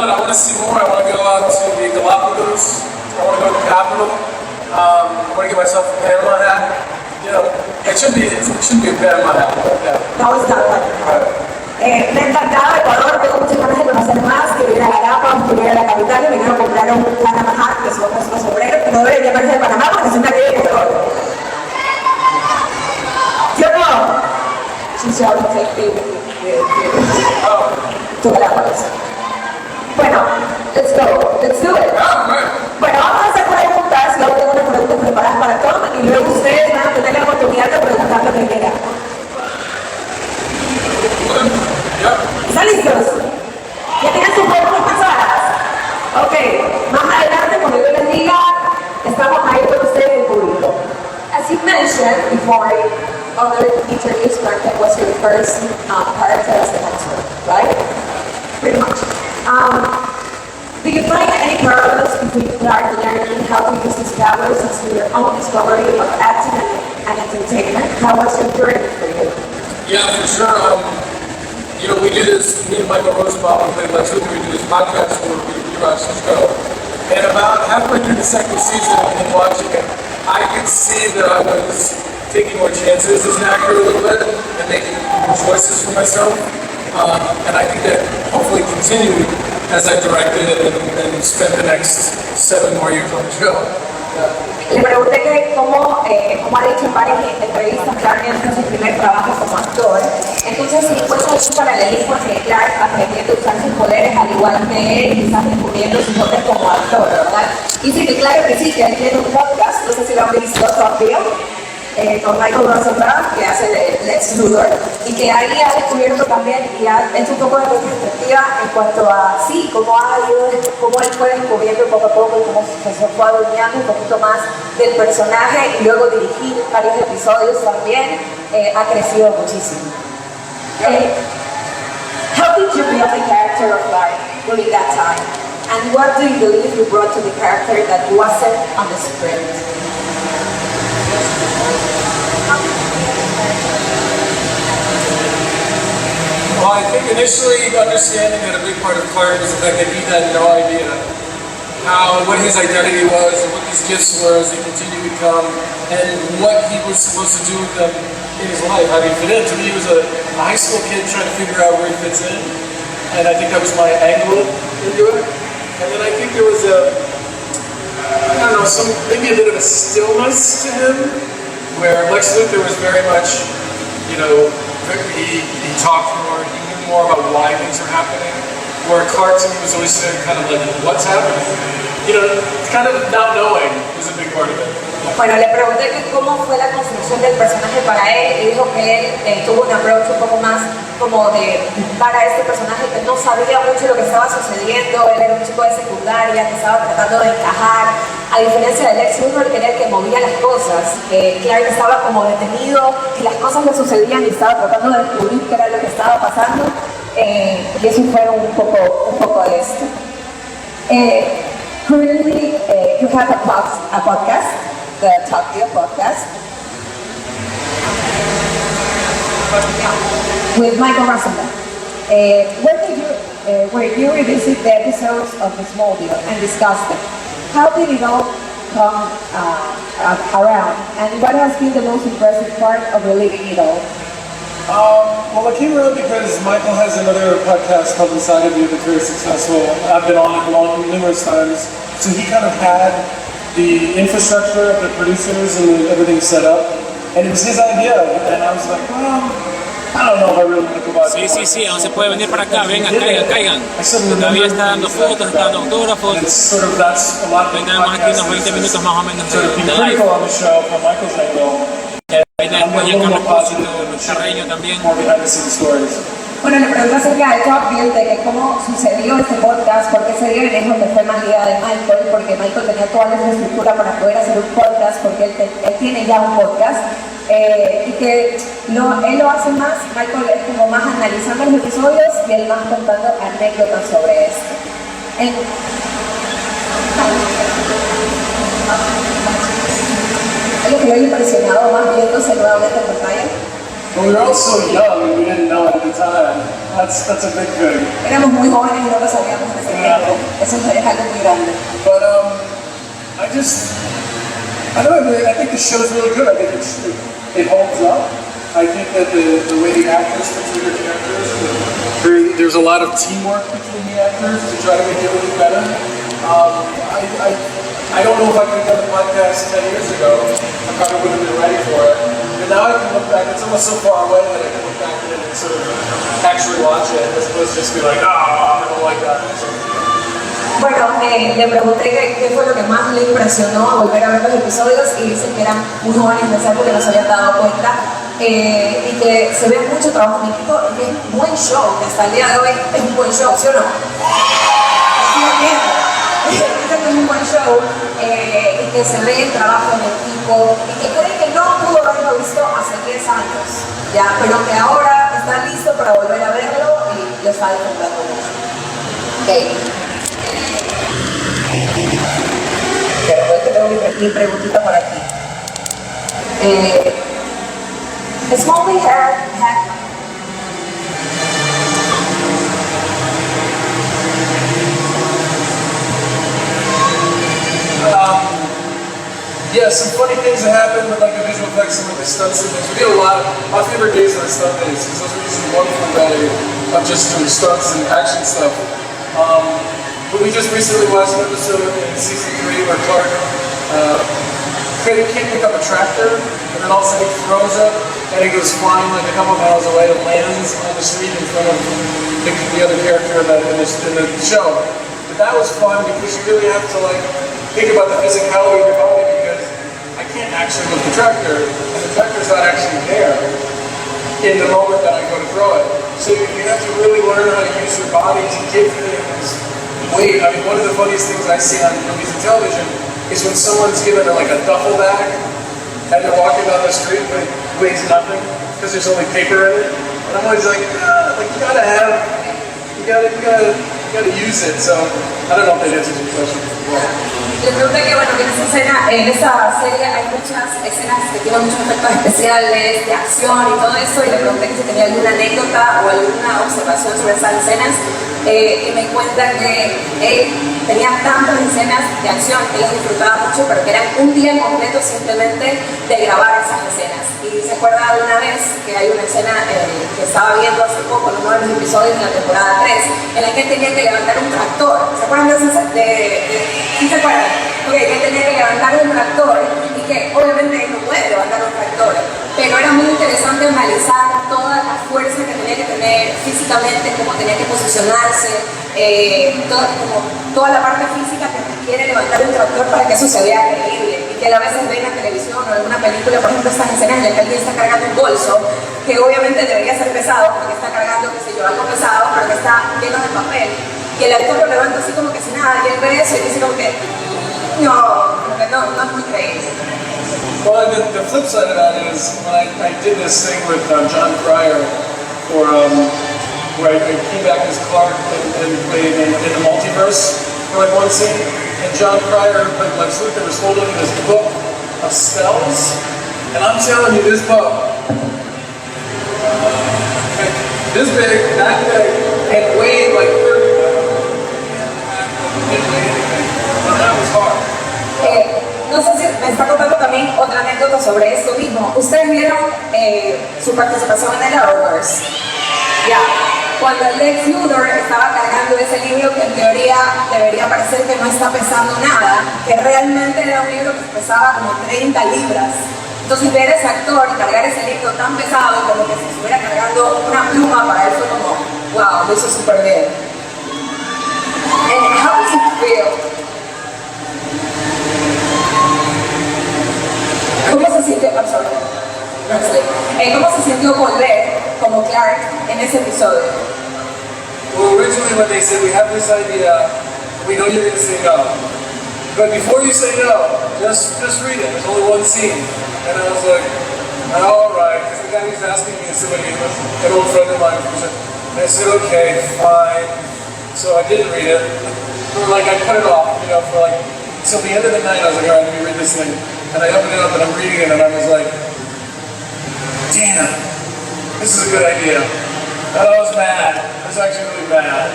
but I want to see more. I want to go out to the Galapagos. I want to go to the capital. I want to get myself a Panama hat. You know, it should be a Panama hat. Yeah. No, it's not. Me encantaba Ecuador, tengo muchas ganas de conocer más, quiero ir a Galapagos, quiero ir a la capital y me quiero comprar un Panama hat, que son unos sombreros que no debería parecer de Panamá porque siempre hay de Ecuador. ¿Sí o no? Since you always take me to Galapagos. Bueno, let's go, let's do it. Bueno, vamos a hacer preguntas, luego tengo unas preguntas preparadas para Tom y luego ustedes van a tener la oportunidad de preguntar lo que quieran. ¿Están listos? ¿Ya tienen sus preguntas pensadas? Ok, más adelante cuando yo les diga, estamos ahí con ustedes en público. As you mentioned before, other interviews, Marta was your first part as the answer, right? Pretty much. Do you find any parallels between Clark learning how to use his powers into your own discovery of acting and entertainment? How was your journey for you? Yeah, for sure. You know, we do this, me and Michael Rosenbaum, we do this podcast where we watch the show. And about halfway through the second season and watching it, I could see that I was taking more chances as an actor a little bit and making more choices for myself. And I think that hopefully continued as I directed it and spent the next 7 more years on the show. Le pregunté que como ha dicho en varias entrevistas, Clark es su primer trabajo como actor. Entonces, si fue un paralelismo entre Clark aprendiendo a usar sus poderes al igual que él, quizás descubriendo sus dotes como actor, ¿verdad? Y sí, que claro que sí, que él tiene un podcast, no sé si lo han visto todavía, con Michael Rosenbaum, que hace de Lex Luthor, y que ahí ha descubierto también y ha hecho un poco de retrospectiva en cuanto a, sí, cómo él fue descubriendo poco a poco y cómo se fue adueñando un poquito más del personaje y luego dirigir varios episodios también, ha crecido muchísimo. How did you build the character of Clark during that time? And what do you believe you brought to the character that wasn't on the script? Well, I think initially understanding that a big part of Clark was the fact that he had no idea what his identity was and what his gifts were as they continued to come and what he was supposed to do with them in his life. How did he fit in? To me, he was a high school kid trying to figure out where he fits in, and I think that was my angle into it. And then I think there was maybe a bit of a stillness to him, where Lex Luthor was very much, you know, he talked more, he knew more about why things are happening, where Clark to me was always kind of like, what's happening? You know, kind of not knowing was a big part of it. Bueno, le pregunté que cómo fue la construcción del personaje para él y dijo que él tuvo un approach un poco más como de para este personaje que no sabía mucho lo que estaba sucediendo, él era un chico de secundaria que estaba tratando de encajar, a diferencia de Lex Luthor que era el que movía las cosas, Clark estaba como detenido y las cosas le sucedían y estaba tratando de descubrir qué era lo que estaba pasando, y eso fue un poco de esto. Currently, you have a podcast, the Tokyo podcast, with Michael Rosenbaum. Where you revisit the episodes of Smallville and discuss them. How did it all come around, and what has been the most impressive part of reliving it all? Well, it came around because Michael has another podcast called Inside of You that's very successful. I've been on it numerous times. So he kind of had the infrastructure of the producers and everything set up. And it was his idea. And I was like, well, I don't know if I really want to go about it. Sí, aún se puede venir para acá, vengan, caigan. Todavía está dando fotos, está dando autógrafos. Tenemos aquí unos 20 minutos más o menos de live. Ahí después ya Carlos Pósito, Carreño también. Bueno, le pregunto acerca de Tokyo, de que cómo sucedió este podcast, por qué se dio y es donde fue más idea de Michael, porque Michael tenía toda la infraestructura para poder hacer un podcast, porque él tiene ya un podcast, y que él lo hace más, Michael es como más analizando los episodios y él más contando anécdotas sobre esto. Es lo que lo he impresionado más viéndose nuevamente en pantalla. But we were all so young and we didn't know it at the time. That's a big thing. Éramos muy jóvenes y no lo sabíamos en ese tiempo. Eso es algo muy grande. But I don't know, I think the show's really good. I think it holds up. I think that the way the actors portray their characters, there's a lot of teamwork between the actors to try to make everything better. I don't know if I could have done the podcast 10 years ago. I probably wouldn't have been ready for it. But now I can look back, it's almost so far away that I can look back at it and sort of actually watch it, as opposed to just be like, I don't like that. Bueno, le pregunté qué fue lo que más le impresionó a volver a ver los episodios y dicen que eran muy jóvenes en esa época que no se habían dado cuenta y que se ve mucho trabajo en equipo y que es un buen show, que hasta el día de hoy es un buen show, ¿sí o no? Es un buen show y que se ve el trabajo en equipo y que cree que no pudo haberlo visto hace 10 años, ya, pero que ahora está listo para volver a verlo y lo está disfrutando mucho. Okay. Tengo mi preguntita por aquí. Smalley had yeah, some funny things that happen with like the visual effects and like the stunts and things. We did a lot. My favorite days are the stunt days because those are usually wonderful days of just doing stunts and action stuff. But we just recently watched an episode in season 3 where Clark can't pick up a tractor, and then all of a sudden he throws it, and he goes flying like a couple miles away and lands on the street in front of the other character in the show. But that was fun because you really have to like think about the physicality of your body because I can't actually lift the tractor, and the tractor's not actually there in the moment that I go to throw it. So you have to really learn how to use your body to give things weight. I mean, one of the funniest things I see on movies and television is when someone's given like a duffel bag and they're walking down the street but it weighs nothing because there's only paper in it. And I'm always like, like you gotta use it. So I don't know if that answers your question. Le pregunté que bueno, que en esa serie hay muchas escenas que tienen muchos efectos especiales, de acción y todo eso, y le pregunté que si tenía alguna anécdota o alguna observación sobre esas escenas, y me cuenta que él tenía tantas escenas de acción que él disfrutaba mucho, pero que eran un día completo simplemente de grabar esas escenas. Y se acuerda de una vez que hay una escena que estaba viendo hace poco en uno de los episodios de la temporada 3, en la que él tenía que levantar un tractor. ¿Se acuerdan de esa? ¿Sí se acuerdan? Okay, que él tenía que levantar un tractor y que obviamente él no puede levantar un tractor, pero era muy interesante analizar toda la fuerza que tenía que tener físicamente, cómo tenía que posicionarse, toda la parte física que requiere levantar un tractor para que eso se vea creíble y que a veces ve en la televisión o en alguna película, por ejemplo, estas escenas en las que alguien está cargando un bolso que obviamente debería ser pesado porque está cargando, qué sé yo, algo pesado, pero que está lleno de papel y el actor lo levanta así como que si nada y él ve eso y dice como que no es muy creíble. Well, the flip side of that is when I did this thing with John Cryer for where I came back as Clark and played in the multiverse for like one scene, and John Cryer played Lex Luthor was holding this book of spells, and I'm telling you, this book, this big, that big, and weighed like 30 pounds. Didn't weigh anything, and that was hard. No sé si me está contando también otra anécdota sobre esto mismo. Ustedes vieron su participación en el Arrowverse. Ya, cuando Lex Luthor estaba cargando ese libro que en teoría debería parecer que no está pesando nada, que realmente era un libro que pesaba como 30 libras. Entonces ver a ese actor cargar ese libro tan pesado como que si estuviera cargando una pluma, para él fue como, wow, lo hizo súper bien. And how does it feel? ¿Cómo se sintió? ¿Cómo se sintió volver como Clark en ese episodio? Well, originally when they said we have this idea, we know you're going to say no. But before you say no, just read it. There's only one scene. And I was like, all right. Because the guy who's asking me is somebody, an old friend of mine. And I said, okay, fine. So I didn't read it. Or like I put it off, for like, till the end of the night I was like, all right, let me read this thing. And I opened it up and I'm reading it and I was like, damn, this is a good idea. And I was mad. I was actually really mad.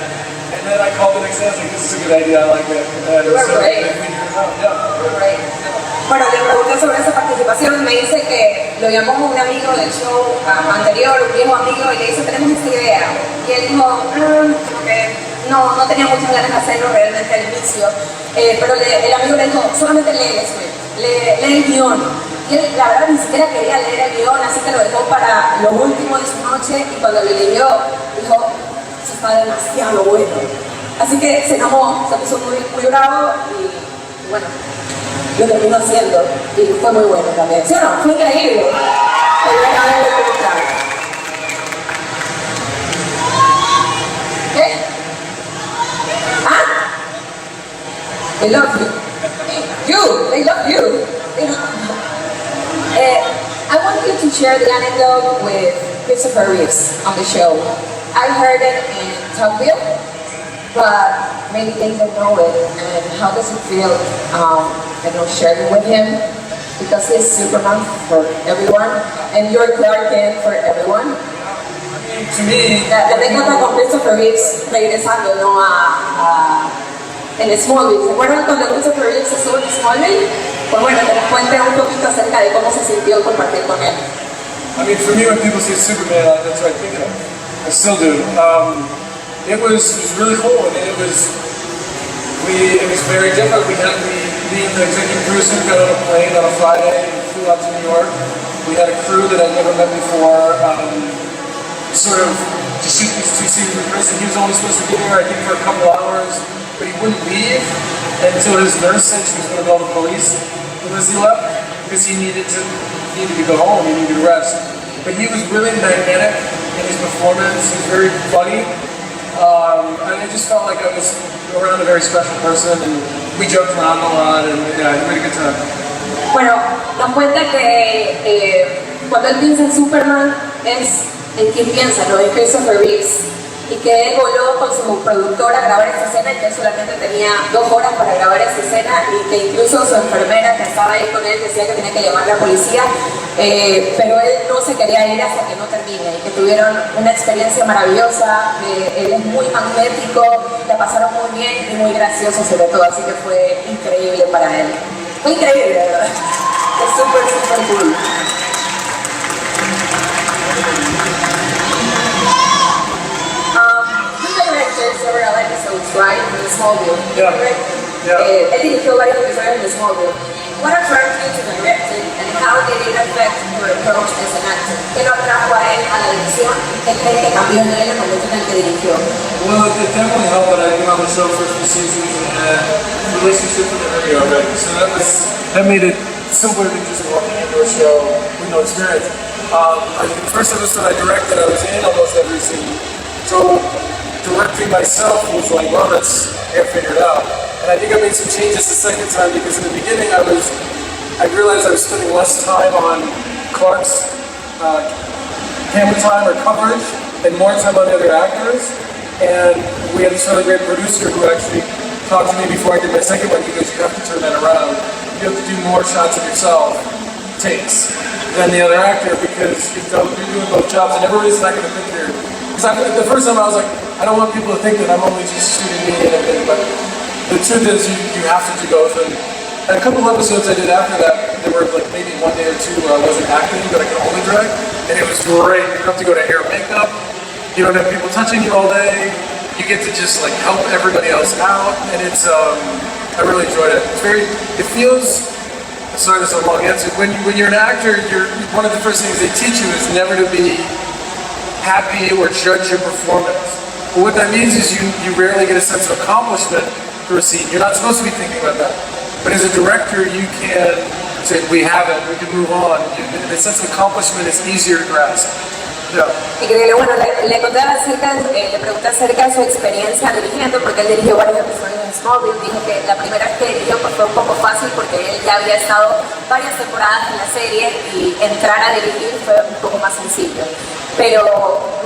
And then I called the next day, I was like, this is a good idea, I like it. And You were so right. they figured it out, yeah. You were right. Bueno, le pregunté sobre esa participación, me dice que lo llamó un amigo del show anterior, un viejo amigo, y le dice, tenemos esta idea. Y él dijo, como que no tenía muchas ganas de hacerlo realmente al inicio, pero el amigo le dijo, solamente lee el script, lee el guión. Y él, la verdad, ni siquiera quería leer el guión, así que lo dejó para lo último de su noche, y cuando lo leyó, dijo, eso está demasiado bueno. Así que se enojó, se puso muy, muy bravo, y bueno, lo terminó haciendo, y fue muy bueno también. ¿Sí o no? Fue increíble. ¿Qué? ¿Ah? They love you. They love you. I want you to share the anecdote with Christopher Reeves on the show. I heard it in Tokyo, but maybe they don't know it. And how does it feel, sharing with him? Because he's Superman for everyone, and you're Clark Kent for everyone. To me, La anécdota con Christopher Reeves, regresando, ¿no? En Smallville. ¿Se acuerdan cuando Christopher Reeves estuvo en Smallville? Pues bueno, que nos cuente un poquito acerca de cómo se sintió compartir con él. I mean, for me, when people say Superman, that's what I think of. I still do. It was really cool. I mean, it was very different. Me and the executive producer got on a plane on a Friday and flew out to New York. We had a crew that I'd never met before, sort of to shoot these 2 scenes with Chris, and he was only supposed to be there, I think, for a couple hours, but he wouldn't leave until his nurse said she was going to call the police as he left, because he needed to go home, he needed to rest. But he was really magnetic in his performance, he was very funny, and I just felt like I was around a very special person, and we joked around a lot, and yeah, we had a good time. Bueno, nos cuenta que cuando él piensa en Superman es en quien piensa, ¿no? En Christopher Reeves, y que él voló con su productora a grabar esta escena y que él solamente tenía 2 horas para grabar esta escena, y que incluso su enfermera que estaba ahí con él decía que tenía que llamar a la policía, pero él no se quería ir hasta que no termine, y que tuvieron una experiencia maravillosa, él es muy magnético, la pasaron muy bien y muy gracioso sobre todo, así que fue increíble para él. Fue increíble, ¿verdad? Es súper, súper cool. Several episodes, right, in Smallville. Yeah. Right? Yeah. Él dirigió varios episodios de Smallville. What attracted you to direct it, and how did it affect your approach as an actor? ¿Qué lo atrajo a él a la dirección? ¿Qué cree que cambió en él en el momento en el que dirigió? Well, it definitely helped that I've been on the show for a few seasons and had a relationship with everybody already. So that made it simpler than just walking into a show with no experience. The first episode I directed, I was in almost every scene. So directing myself was like, well, I figured out. And I think I made some changes the second time, because in the beginning I realized I was spending less time on Clark's camera time or coverage and more time on the other actors. And we had this really great producer who actually talked to me before I did my second one. He goes, you have to turn that around. You have to do more shots of yourself, takes, than the other actor, because you're doing both jobs and everybody's not going to think you're... Because the first time I was like, I don't want people to think that I'm only just shooting me and everything, but the truth is you have to do both. And a couple of episodes I did after that, there were like maybe 1 day or 2 where I wasn't acting, but I could only direct, and it was great. You don't have to go to hair and makeup, you don't have people touching you all day, you get to just like help everybody else out, and it's, I really enjoyed it. It feels, sorry that's a long answer, when you're an actor, one of the first things they teach you is never to be happy or judge your performance. But what that means is you rarely get a sense of accomplishment through a scene. You're not supposed to be thinking about that. But as a director, you can say, we have it, we can move on. The sense of accomplishment is easier to grasp. Yeah. Increíble. Bueno, le pregunté acerca de su experiencia dirigiendo, porque él dirigió varios episodios en Smallville. Dijo que la primera vez que dirigió pues, fue un poco fácil, porque él ya había estado varias temporadas en la serie y entrar a dirigir fue un poco más sencillo. Pero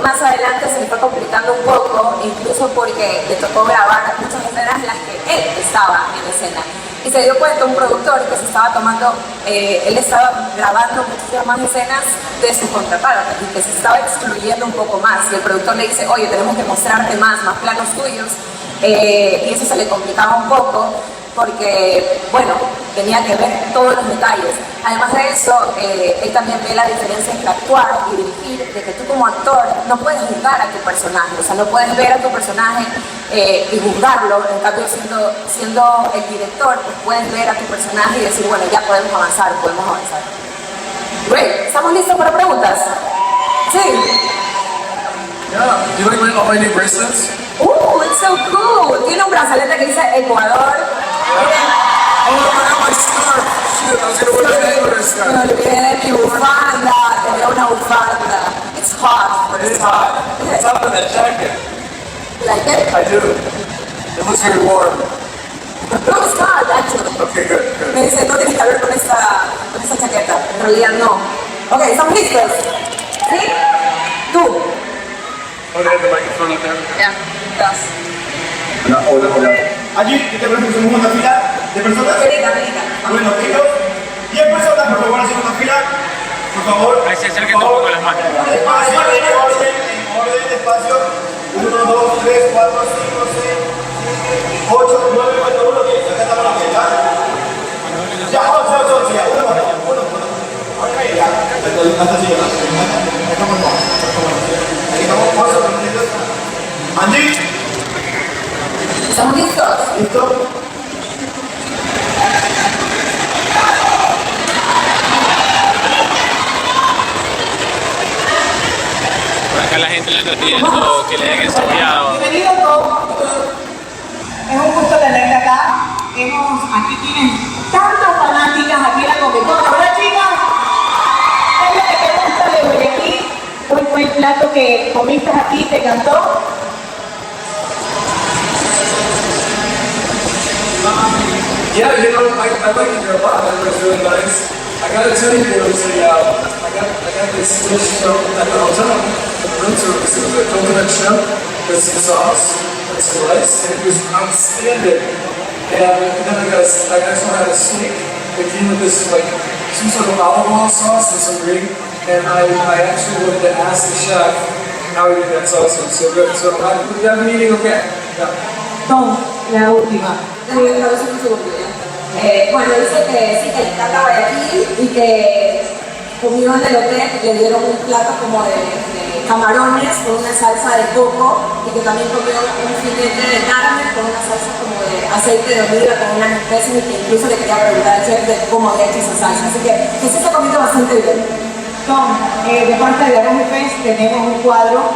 más adelante se le fue complicando un poco, incluso porque le tocó grabar muchas escenas en las que él estaba en la escena. y se dio cuenta un productor que se estaba tomando, él estaba grabando muchísimas más escenas de su contraparte y que se estaba excluyendo un poco más. Y el productor le dice, oye, tenemos que mostrarte más planos tuyos. Y eso se le complicaba un poco porque, bueno, tenía que ver todos los detalles. Además de eso, él también ve la diferencia entre actuar y dirigir, de que tú como actor no puedes juzgar a tu personaje, o sea, no puedes ver a tu personaje y juzgarlo. En cambio, siendo el director, pues puedes ver a tu personaje y decir, bueno, ya podemos avanzar. Great, ¿estamos listos para preguntas? Sí. Yeah. Do you like all my new bracelets? It's so cool. Tiene un brazalete que dice Ecuador. Oh, I got my scarf. Shoot, I was gonna wear the name of this Me guy. olvidé de mi bufanda. Tenía una bufanda. It's hot. It is hot. It's up in that jacket. Like it? I do. It looks very warm. No, it's not, actually. Okay, good. Me dice, no tiene que ver con esta chaqueta. En realidad no. Ok, ¿estamos listos? ¿Sí? Tú. Oh, they have the microphone up there? Ya. Dos. Hola. Allí, ¿qué te parece? Somos una fila de personas. Venga. Bueno, chicos, 10 personas, por favor, hacen una fila. Por favor. Ahí se acerquen un poco las manos. Despacio, en orden, despacio. 1, 2, 3, 4, 5, 6, 8, 9, 4, 1, 10. Acá estamos las 10, ¿ya? Ya, 11, ya. Uno. Ya, hasta así, ¿verdad? Estamos más. Ahí estamos, vamos a poner. Angie. ¿Estamos listos? ¿Listo? Por acá la gente le está pidiendo que le den estudiado. Bienvenido a todos. Es un gusto tenerte acá. Aquí tienen tantas fanáticas aquí en la Coca-Cola. ¿Verdad, chicas? ¿Qué es lo que te gusta de Guayaquil? ¿Cuál fue el plato que comiste aquí? ¿Te encantó? Yeah, you know, I like it here a lot. It was really nice. I gotta tell you, there was I got this dish from at the hotel, the room service. It was a coconut shrimp with some sauce and some rice, and it was outstanding. And then I also had a steak that came with this, like, some sort of olive oil sauce and some green. And I actually wanted to ask the chef how he did that sauce. It was so good. So we have been eating okay. Yeah. Tom, la última. Déjame traducir un segundo ya. Bueno, dice que sí, que le encanta Guayaquil y que comió en el hotel, le dieron un plato como de camarones con una salsa de coco y que también comió un filete de carne con una salsa como de aceite de oliva con unas especies y que incluso le quería preguntar al chef de cómo había hecho esa salsa. Así que sí se ha comido bastante bien. Tom, de parte de Arroz Fest tenemos un cuadro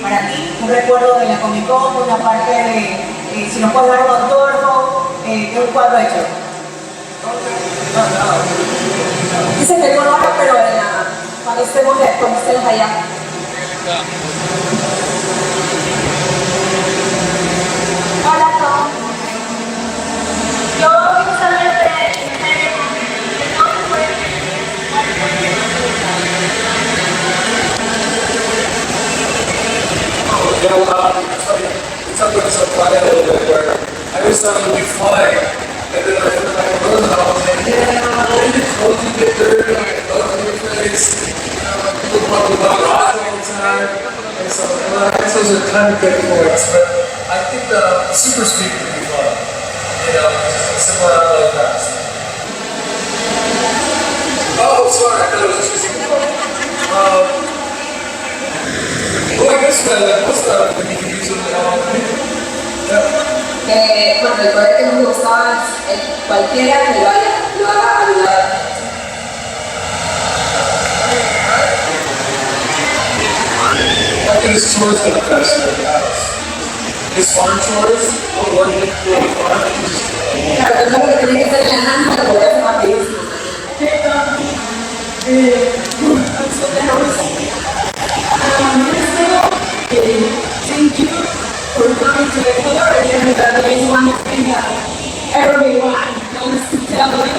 para ti, un recuerdo de la Comic Con, una parte de, si nos puedes dar un autógrafo, de un cuadro hecho. Dice que no lo haga, pero cuando estemos allá. Hola, Tom. Yo quiero saber de dónde fue. You know, it's something so funny a little bit where I always thought it would be fun. And then I was like, yeah, I did totally get dirty, like, on your face. People probably love all the time. And so, I guess those are kind of good points. But I think the super speed would be fun. You know, just sit around really fast. Oh, sorry, I thought it was just. Well, I guess what's the we can use Bueno, el poder que nos gustaba es cualquiera que lo haga ayudar. I think this chores are the best in the house. His farm chores, working really farm. Claro, es lo que tiene que ser en la mano para poder hacer rapidísimo. Thank you for coming to Ecuador and that is one thing everyone wants to tell me.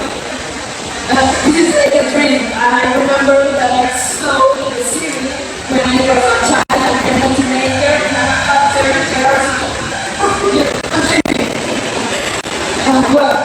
This is like a dream. I remember that I saw the series when I was a child and a teenager and after years. Well,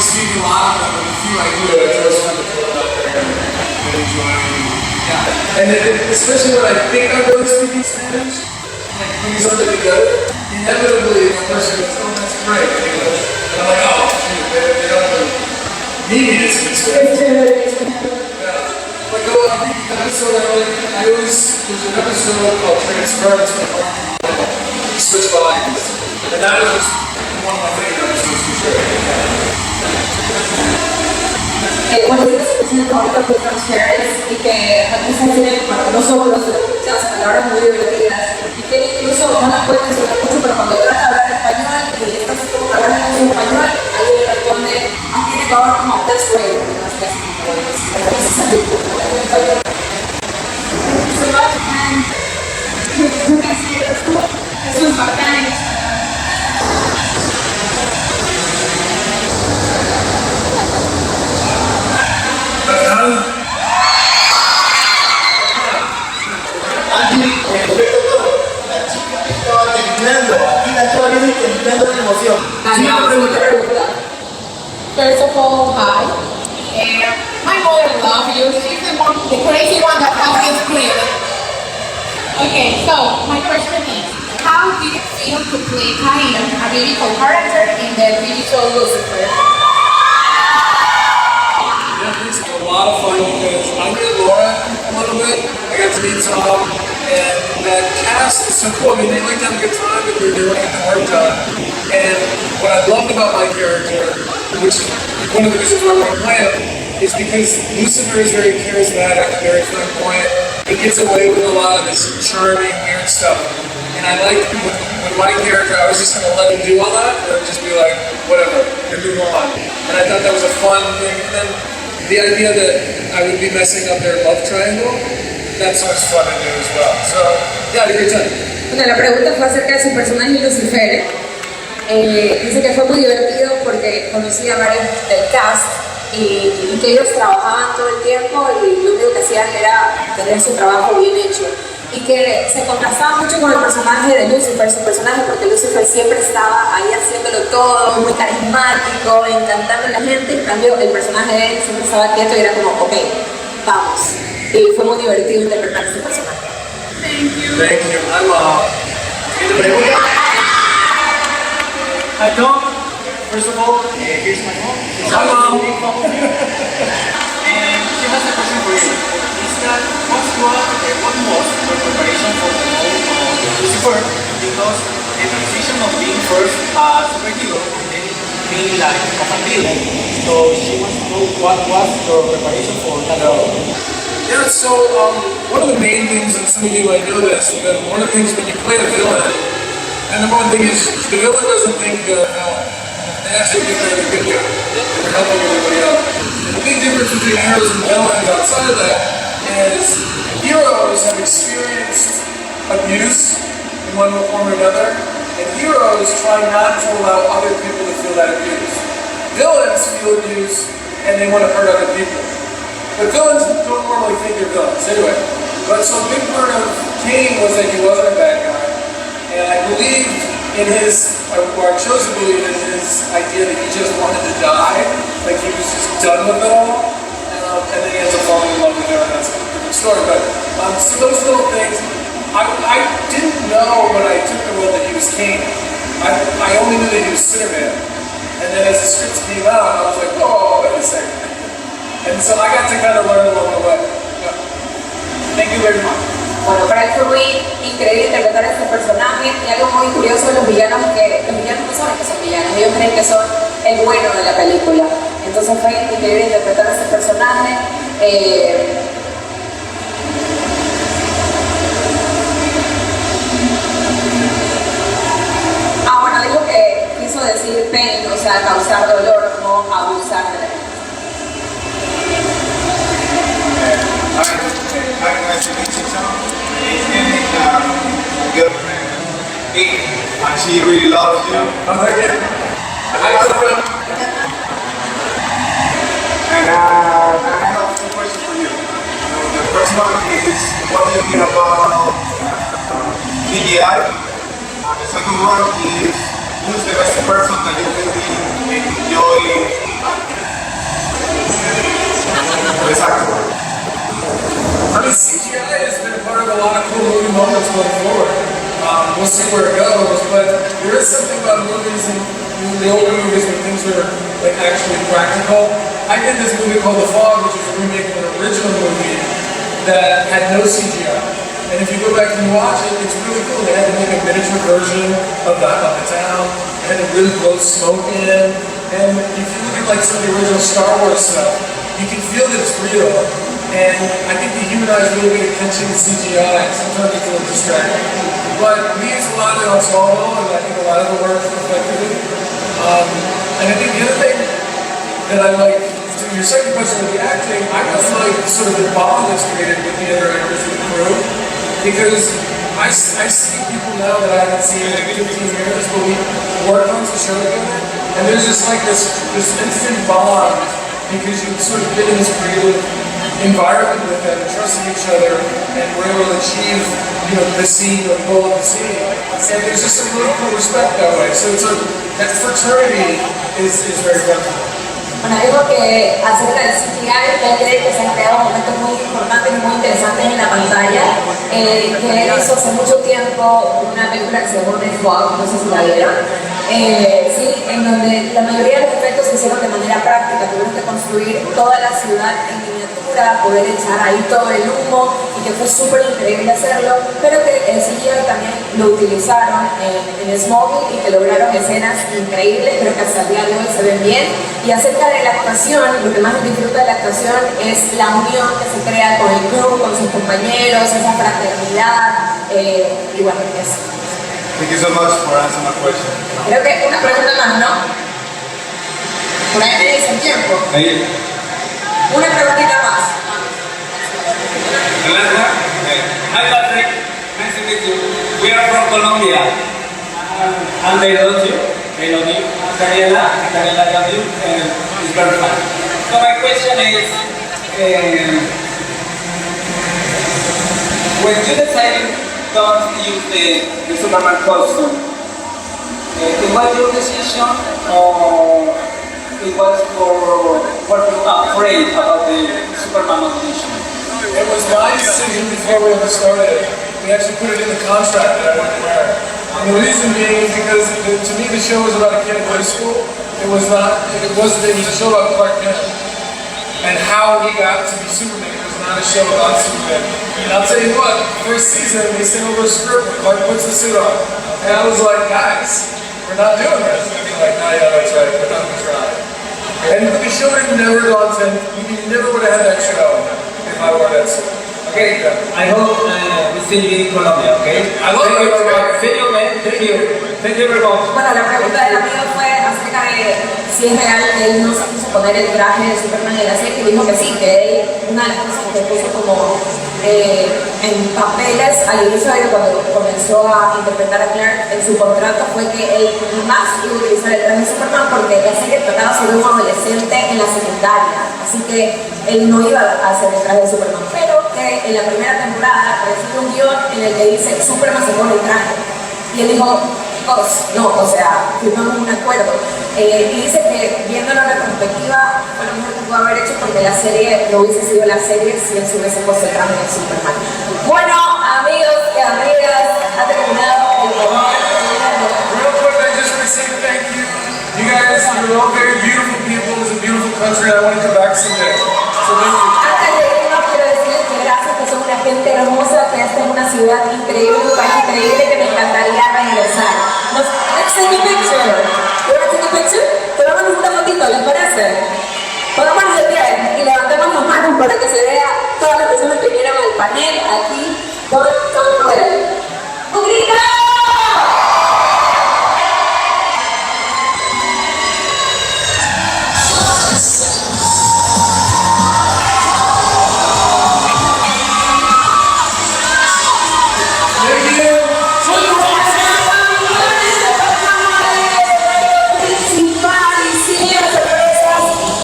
speak a lot of them, but the few I do, I just try to put it out there and enjoy. Yeah. And especially when I think I'm really speaking Spanish, like putting something together, inevitably the person goes, oh, that's great. And I'm like, oh, shoot, they don't really need me to speak Spanish. Yeah. Like, oh, I think the episode there's an episode called Transference where you switch volumes. And that was just one of my favorite episodes for sure. Bueno, esta situación ahorita fue transference y que muchas veces para nosotros se hacen palabras muy divertidas y que incluso no las pueden mencionar mucho, pero cuando trata de hablar español y estás hablando en español, alguien le responde, tiene que hablar como that's great, no es que así como Eso es bacán. First of all, hi. My mother loves you. She's the crazy one that has this scream. Okay, so my question is, how did it feel to play Cain, a biblical character in the TV show Lucifer? Yeah, it's a lot of fun because I knew Laura a little bit. I got to meet Tom, and that cast is so cool. I mean, they like to have a good time, and they're like getting the work done. And what I loved about my character, which is one of the reasons why I want to play him, is because Lucifer is very charismatic, very flamboyant. He gets away with a lot of this charming, weird stuff. And I like with my character, I was just going to let him do all that, and just be like, whatever, and move on. And I thought that was a fun thing. And then the idea that I would be messing up their love triangle, that's what's fun to do as well. So, yeah, I had a great time. Bueno, la pregunta fue acerca de su personaje Lucifer. Dice que fue muy divertido porque conocí a varios del cast y que ellos trabajaban todo el tiempo y lo único que hacían era tener su trabajo bien hecho. Y que se contrastaba mucho con el personaje de Lucifer, su personaje, porque Lucifer siempre estaba ahí haciéndolo todo, muy carismático, encantando a la gente. En cambio, el personaje de él siempre estaba quieto y era como, ok, vamos. Y fue muy divertido interpretar ese personaje. Thank you. Hi Tom, first of all, here's my mom. Hi, Mom. And she has a question for you. Is that what was your preparation for the role of Lucifer? Because the transition of being first a superhero and then being like a villain. So she wants to know what was your preparation for that role. Yeah, so one of the main things, and some of you might know this, but one of the things when you play a villain, and the one thing is, the villain doesn't think they're a villain. They actually think they're the good guy. They're helping everybody out. And the big difference between heroes and villains outside of that is heroes have experienced abuse in one form or another, and heroes try not to allow other people to feel that abuse. Villains feel abuse, and they want to hurt other people. But villains don't normally think they're villains. Anyway, but so a big part of Cain was that he wasn't a bad guy. And I believed in his, or I chose to believe in his idea that he just wanted to die, like he was just done with it all, and then he ends up falling in love with her, and that's a different story. But so those little things, I didn't know when I took the role that he was Cain. I only knew that he was Cinnamon. And then as the scripts came out, I was like, oh, wait a second. And so I got to kind of learn along the way. Yeah. Thank you very much. Bueno, para él fue muy increíble interpretar a este personaje y algo muy curioso de los villanos que los villanos no saben que son villanos, ellos creen que son el bueno de la película. Entonces fue increíble interpretar a este personaje. Bueno, dijo que quiso decir pain, o sea, causar dolor, no abusar de la gente. Nice to meet you, Tom. And my girlfriend, Amy, and she really loves you. And I have two questions for you. The first one is, what do you think about CGI? And the second one is, Who's the best person that you think enjoy? Exactly. I mean, CGI has been a part of a lot of cool movie moments going forward. We'll see where it goes, but there is something about movies and the older movies when things are like actually practical. I did this movie called The Fog, which is a remake of an original movie that had no CGI. And if you go back and watch it, it's really cool. They had to make a miniature version of the town. They had to really blow smoke in. And if you look at like some of the original Star Wars stuff, you can feel that it's real. And I think the human eyes really pay attention to CGI. Sometimes it's a little distracting. But we use a lot of it on Smallville, and I think a lot of it works effectively. And I think the other thing that I like, to your second question with the acting, I really like sort of the bond that's created with the other actors in the crew. Because I see people now that I haven't seen in 15 years, but we work on the show together, and there's just like this instant bond because you've sort of been in this creative environment with them, trusting each other, and we're able to achieve, the scene or the goal of the scene. And there's just a really cool respect that way. So it's that fraternity is very wonderful. Bueno, digo que acerca del CGI, él cree que se han creado momentos muy importantes y muy interesantes en la pantalla. Que él hizo hace mucho tiempo una película que se llamó The Fog, no sé si la vieron. Sí, en donde la mayoría de los efectos se hicieron de manera práctica. Tuvieron que construir toda la ciudad en miniatura, poder echar ahí todo el humo, y que fue súper increíble hacerlo, pero que el CGI también lo utilizaron en Smallville y que lograron escenas increíbles, pero que hasta el día de hoy se ven bien. Y acerca de la actuación, lo que más disfruta de la actuación es la unión que se crea con el crew, con sus compañeros, esa fraternidad, y bueno, eso. Thank you so much for answering my question. Creo que una pregunta más, ¿no? Por ahí tenéis el tiempo. Hey. Una preguntita más. Hi Patrick, nice to meet you. We are from Colombia, and they love you. They love you. Daniela loves you, and it's very fun. So my question is, when you decided don't use the Superman costume, it was your decision, or it was were you afraid about the Superman audition? It was my decision before we ever started. We actually put it in the contract that I wouldn't wear. And the reason being is because to me the show was about a kid in high school. It was a show about Clark Kent. And how he got to be Superman. It was not a show about Superman. And I'll tell you what, first season they sent over a script where Clark puts the suit on. And I was like, guys, we're not doing this. And they're like, yeah, that's right, we're not going to try. And the show would have never gone to, we never would have had that show if I wore that suit. Okay, I hope we see you in Colombia, okay? I love it. See you, man. Thank you. Thank you very much. Bueno, la pregunta del amigo fue acerca de si es real que él no se quiso poner el traje de Superman en la serie, y dijo que sí, que él, una de las cosas que puso como en papeles al inicio de cuando comenzó a interpretar a Clark en su contrato fue que él más iba a utilizar el traje de Superman porque la serie trataba sobre un adolescente en la secundaria, así que él no iba a hacer el traje de Superman, pero que en la primera temporada apareció un guión en el que dice Superman se pone el traje y él dijo no, o sea, firmamos un acuerdo. Y dice que viéndolo en retrospectiva fue lo mejor que pudo haber hecho porque la serie no hubiese sido la serie si él se hubiese puesto el traje de Superman. Bueno, amigos y amigas, ha terminado el programa. Real quick, I just want to say thank you. You guys are all very beautiful people. It's a beautiful country. I want to come back someday. So thank you. Antes de irnos, quiero decirles que gracias, que son una gente hermosa, que esta es una ciudad increíble.